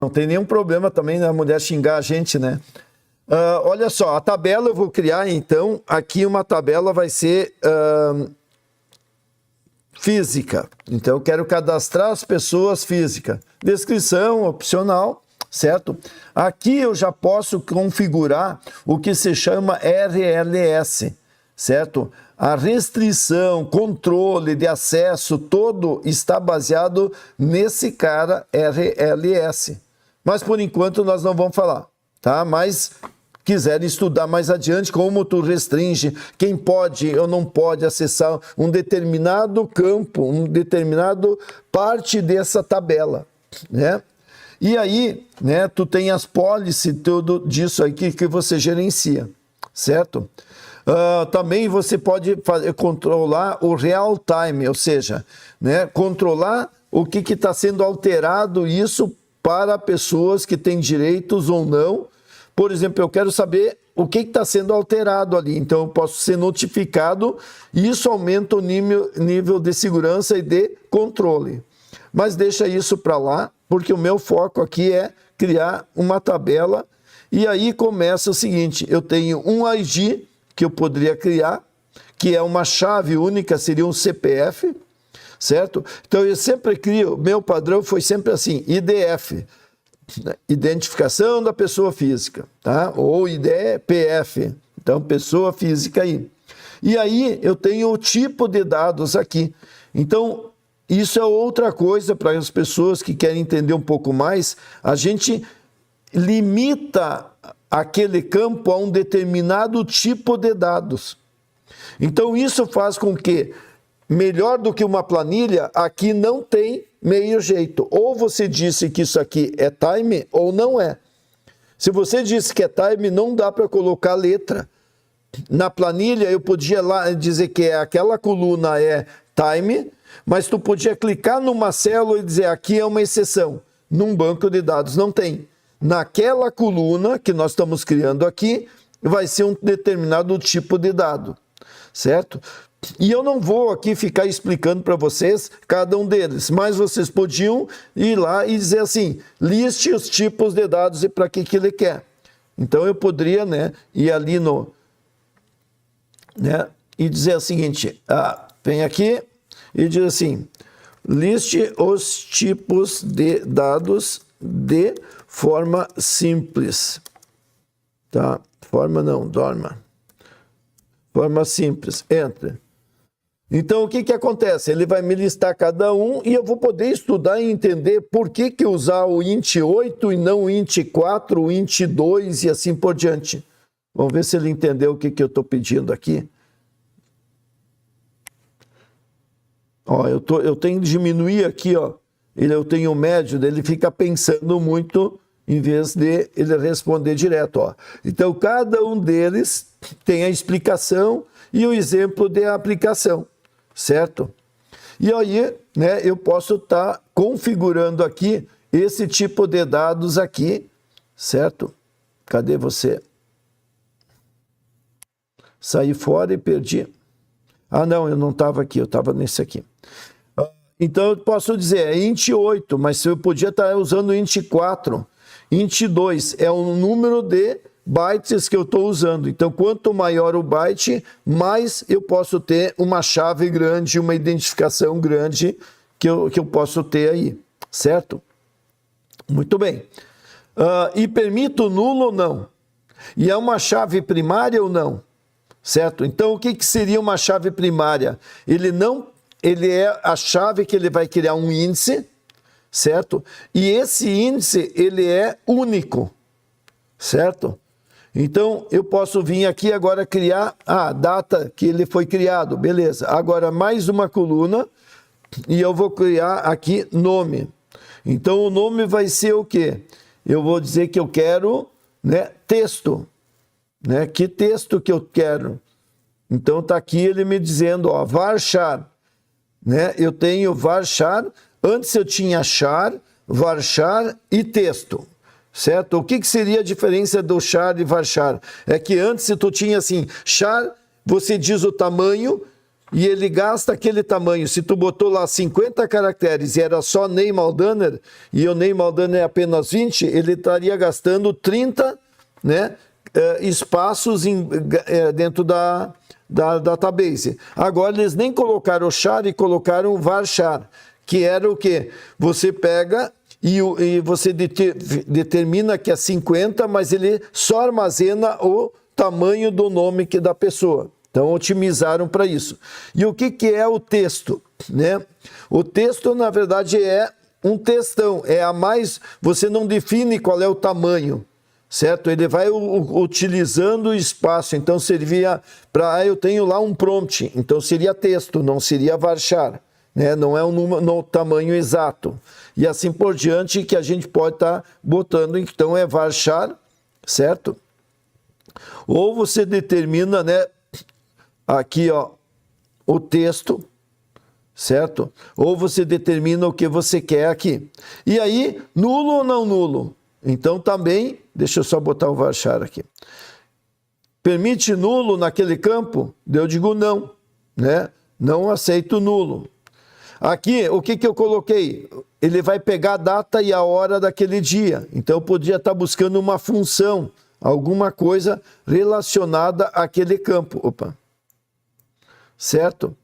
Não tem nenhum problema também na mulher xingar a gente, né? Olha só, a tabela eu vou criar, então, aqui uma tabela vai ser física. Então, eu quero cadastrar as pessoas físicas. Descrição, opcional, certo? Aqui eu já posso configurar o que se chama RLS, certo? A restrição, controle de acesso, todo está baseado nesse cara RLS. Mas, por enquanto, nós não vamos falar, tá? Mas quiserem estudar mais adiante como tu restringe, quem pode ou não pode acessar um determinado campo, um determinado parte dessa tabela, né? E aí, né, tu tem as policies, tudo disso aqui que você gerencia, certo? Também você pode controlar o real time, ou seja, né, controlar o que está sendo alterado, isso para pessoas que têm direitos ou não. Por exemplo, eu quero saber o que está sendo alterado ali, então eu posso ser notificado e isso aumenta o nível de segurança e de controle. Mas deixa isso para lá, porque o meu foco aqui é criar uma tabela e aí começa o seguinte, eu tenho um ID que eu poderia criar, que é uma chave única, seria um CPF, certo? Então eu sempre crio, meu padrão foi sempre assim, IDF, identificação da pessoa física, tá? Ou IDPF, então pessoa física aí. E aí eu tenho o tipo de dados aqui. Então isso é outra coisa para as pessoas que querem entender um pouco mais, a gente limita aquele campo a um determinado tipo de dados. Então isso faz com que, melhor do que uma planilha, aqui não tem meio jeito. Ou você disse que isso aqui é time ou não é. Se você disse que é time, não dá para colocar letra. Na planilha eu podia lá dizer que aquela coluna é time, mas tu podia clicar numa célula e dizer aqui é uma exceção. Num banco de dados não tem. Naquela coluna que nós estamos criando aqui, vai ser um determinado tipo de dado, certo? E eu não vou aqui ficar explicando para vocês cada um deles, mas vocês podiam ir lá e dizer assim, liste os tipos de dados e para que ele quer. Então eu poderia, né, ir ali no, né, e dizer o seguinte, vem aqui e diz assim, liste os tipos de dados de forma simples, tá? Forma simples, entra. Então, o que acontece? Ele vai me listar cada um e eu vou poder estudar e entender por que usar o int 8 e não o int 4, o int 2 e assim por diante. Vamos ver se ele entendeu o que eu estou pedindo aqui. Ó, eu tenho que diminuir aqui, ó. Eu tenho o médio, ele fica pensando muito em vez de ele responder direto, ó. Então, cada um deles tem a explicação e o exemplo de aplicação, certo? E aí, né, eu posso estar configurando aqui esse tipo de dados aqui, certo? Cadê você? Saí fora e perdi. Ah, não, eu não estava aqui, eu estava nesse aqui. Então, eu posso dizer, é int 8, mas eu podia estar usando int 4. Int 2 é o número de bytes que eu estou usando. Então, quanto maior o byte, mais eu posso ter uma chave grande, uma identificação grande que eu posso ter aí, certo? Muito bem. E permito nulo ou não? E é uma chave primária ou não? Certo? Então, o que seria uma chave primária? Ele é a chave que ele vai criar um índice, certo? E esse índice, ele é único, certo? Então, eu posso vir aqui agora criar a data que ele foi criado, beleza. Agora, mais uma coluna e eu vou criar aqui nome. Então, o nome vai ser o quê? Eu vou dizer que eu quero, né, texto, né? Que texto que eu quero? Então, tá aqui ele me dizendo, ó, varchar. Né? Eu tenho varchar, antes eu tinha char, varchar e texto, certo? O que seria a diferença do char e varchar? É que antes tu tinha assim, char, você diz o tamanho e ele gasta aquele tamanho. Se tu botou lá 50 caracteres e era só Ney Maldaner, e o Ney Maldaner é apenas 20, ele estaria gastando 30, né, espaços dentro da database. Agora eles nem colocaram o char e colocaram o varchar, que era o quê? Você pega e você determina que é 50, mas ele só armazena o tamanho do nome da pessoa. Então, otimizaram para isso. E o que é o texto, né? O texto, na verdade, é um textão. É a mais... Você não define qual é o tamanho, certo? Ele vai utilizando o espaço. Então, servia para... eu tenho lá um prompt. Então, seria texto, não seria varchar, né? Não é um número, no tamanho exato. E assim por diante, que a gente pode estar botando. Então, é varchar, certo? Ou você determina, né, aqui, ó, o texto, certo? Ou você determina o que você quer aqui. E aí, nulo ou não nulo? Então também, deixa eu só botar o varchar aqui. Permite nulo naquele campo? Eu digo não, né? Não aceito nulo. Aqui, o que eu coloquei? Ele vai pegar a data e a hora daquele dia. Então eu podia estar buscando uma função, alguma coisa relacionada àquele campo. Opa. Certo?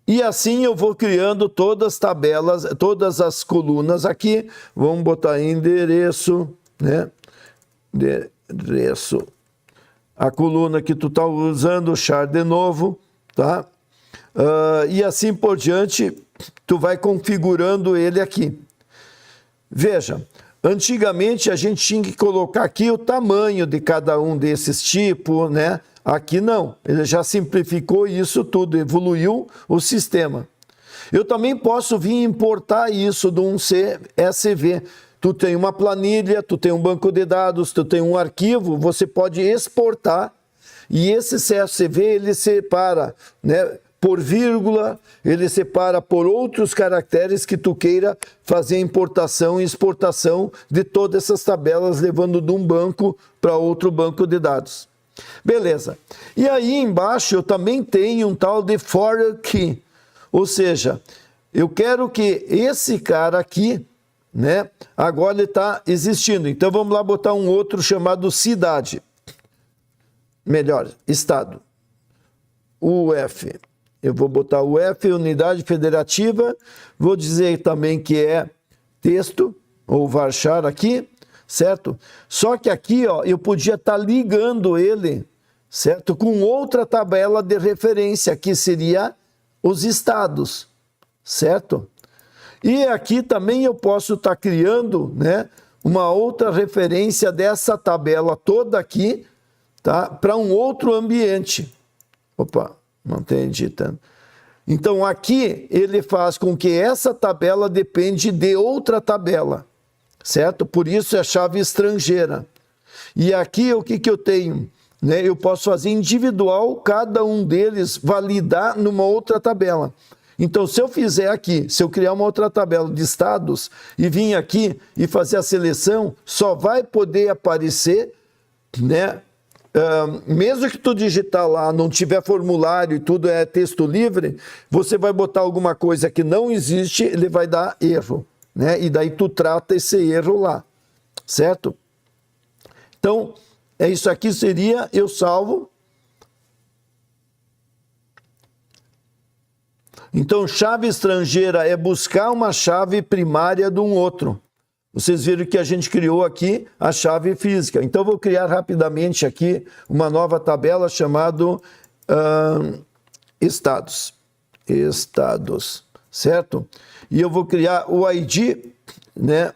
E assim eu vou criando todas as tabelas, todas as colunas aqui. Vamos botar endereço, né? Endereço. A coluna que tu está usando, o char de novo, tá? E assim por diante, tu vai configurando ele aqui. Veja, antigamente a gente tinha que colocar aqui o tamanho de cada um desses tipos, né? Aqui não, ele já simplificou isso tudo, evoluiu o sistema. Eu também posso vir importar isso de um CSV. Tu tem uma planilha, tu tem um banco de dados, tu tem um arquivo, você pode exportar e esse CSV ele separa, né, por vírgula, ele separa por outros caracteres que tu queira fazer importação e exportação de todas essas tabelas, levando de um banco para outro banco de dados. Beleza. E aí embaixo eu também tenho um tal de for key, ou seja, eu quero que esse cara aqui, né, agora ele está existindo. Então vamos lá botar um outro chamado cidade. Melhor, estado. UF. Eu vou botar UF, unidade federativa. Vou dizer também que é texto, ou varchar aqui, certo? Só que aqui, ó, eu podia estar ligando ele, certo? Com outra tabela de referência, que seria os estados, certo? E aqui também eu posso estar criando, né, uma outra referência dessa tabela toda aqui, tá? Para um outro ambiente. Opa, não tem digitando. Então aqui ele faz com que essa tabela depende de outra tabela, certo? Por isso é chave estrangeira. E aqui o que eu tenho? Né? Eu posso fazer individual, cada um deles validar numa outra tabela. Então, se eu fizer aqui, se eu criar uma outra tabela de estados e vir aqui e fazer a seleção, só vai poder aparecer, né? Mesmo que tu digitar lá, não tiver formulário e tudo é texto livre, você vai botar alguma coisa que não existe, ele vai dar erro, né? E daí tu trata esse erro lá, certo? Então, isso aqui seria, eu salvo. Então, chave estrangeira é buscar uma chave primária de um outro. Vocês viram que a gente criou aqui a chave física. Então, eu vou criar rapidamente aqui uma nova tabela chamada estados. Estados, certo? E eu vou criar o ID, né?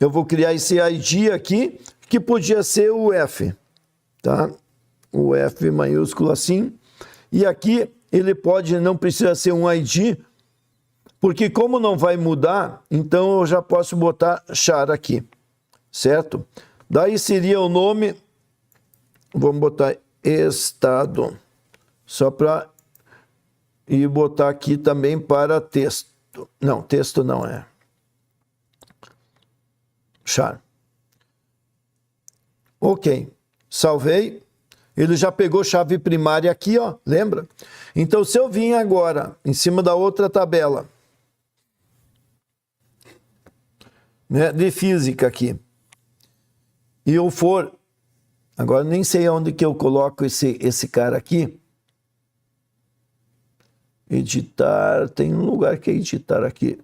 Eu vou criar esse ID aqui, que podia ser o F, tá? O F maiúsculo assim. E aqui ele não precisa ser um ID, porque como não vai mudar, então eu já posso botar char aqui, certo? Daí seria o nome, vamos botar estado, só para ir botar aqui também para texto. Não, texto não é. Char. Ok, salvei. ele já pegou chave primária aqui, ó, lembra? Então, se eu vim agora, em cima da outra tabela, né, de física aqui, e eu for, agora nem sei onde que eu coloco esse cara aqui, editar, tem um lugar que é editar aqui.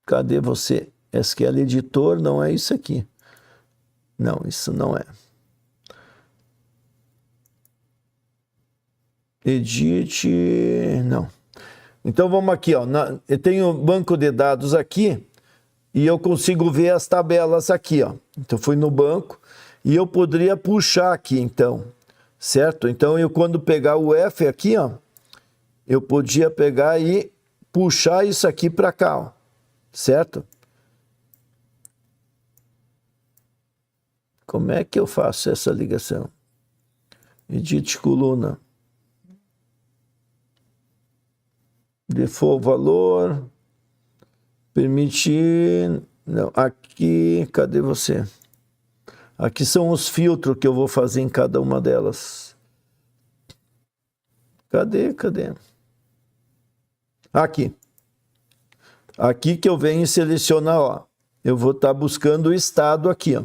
Cadê você? SQL Editor não é isso aqui. Não, isso não é. Edit, não. Então vamos aqui, ó. Eu tenho um banco de dados aqui e eu consigo ver as tabelas aqui, ó. Então fui no banco e eu poderia puxar aqui, então, certo? Então eu quando pegar o F aqui, ó, eu podia pegar e puxar isso aqui para cá, ó, certo? Como é que eu faço essa ligação? Edit coluna. Default valor. Permitir. Não, aqui. Cadê você? Aqui são os filtros que eu vou fazer em cada uma delas. Cadê? Aqui. Aqui que eu venho selecionar, ó. Eu vou estar buscando o estado aqui, ó.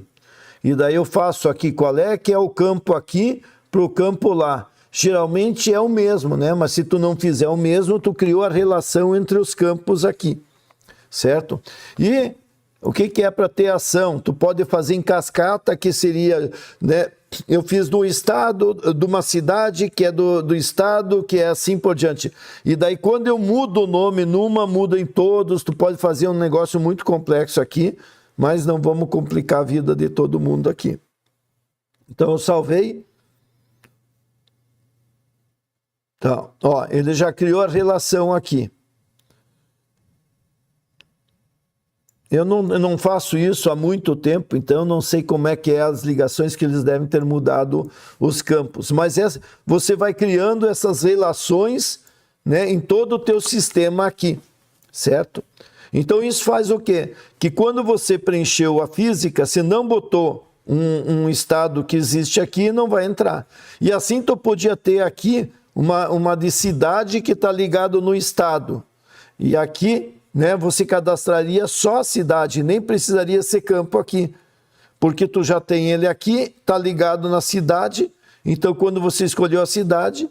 E daí eu faço aqui qual é que é o campo aqui para o campo lá. Geralmente é o mesmo, né? Mas se tu não fizer o mesmo, tu criou a relação entre os campos aqui, certo? E o que é para ter ação? Tu pode fazer em cascata, que seria, né? Eu fiz do estado, de uma cidade, que é do estado, que é assim por diante. E daí quando eu mudo o nome numa, muda em todos, tu pode fazer um negócio muito complexo aqui, mas não vamos complicar a vida de todo mundo aqui. Então eu salvei. Então, ó, ele já criou a relação aqui. Eu não faço isso há muito tempo, então eu não sei como é que é as ligações que eles devem ter mudado os campos. Mas você vai criando essas relações, né, em todo o teu sistema aqui, certo? Então isso faz o quê? Que quando você preencheu a física, se não botou um estado que existe aqui, não vai entrar. E assim tu podia ter aqui uma de cidade que está ligado no estado. E aqui, né, você cadastraria só a cidade, nem precisaria ser campo aqui. Porque tu já tem ele aqui, está ligado na cidade, então quando você escolheu a cidade,